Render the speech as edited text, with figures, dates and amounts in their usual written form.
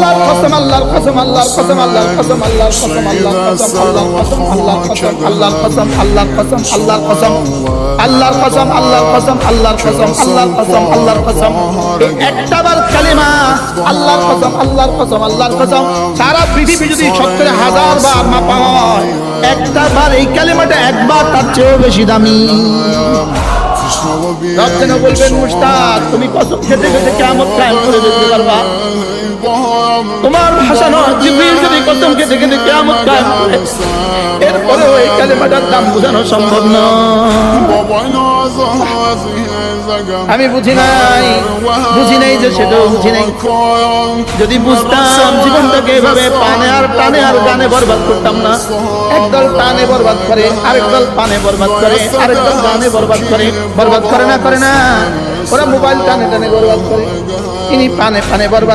আল্লাহর কসম আল্লাহর কসম আল্লাহর কসম আল্লাহর কসম আল্লাহর কসম আল্লাহর কসম আল্লাহর কসম আল্লাহর কসম আল্লাহর কসম আল্লাহর কসম আল্লাহর কসম আল্লাহর কসম আল্লাহর কসম আল্লাহর কসম আল্লাহর কসম একটাবার কালিমা আল্লাহর কসম আল্লাহর কসম আল্লাহর কসম সারা পৃথিবী যদি 70,000 বার মাপা হয় একটাবার এই কালিমাটা একবার তার চেয়েও বেশি দামি। রব যেন বলবেন মুশতাক তুমি কসম খেতে খেতে কিয়ামত কায়েম করে দিতে পারবা। তোমার ভাষা নয়, জিবরিল যদি কসম খেতে খেতে কিয়ামত কায়েম করে এরপরে ওই কালিমাটার দাম বোঝানো সম্ভব নয়। আমি বুঝি নাই যে সেটাও বুঝি নাই। যদি বুঝতাম জীবনটাকে এভাবে পানে আর টানে আর গানে বরবাদ করতাম না। একদল টানে বরবাদ করে, আরেকদল পানে বরবাদ করে, আরেকদল গানে বরবাদ করে। বরবাদ করে না ওরা মোবাইল টানে টানে বরবাদ করে, ইনি পানে পানে বরবাদ।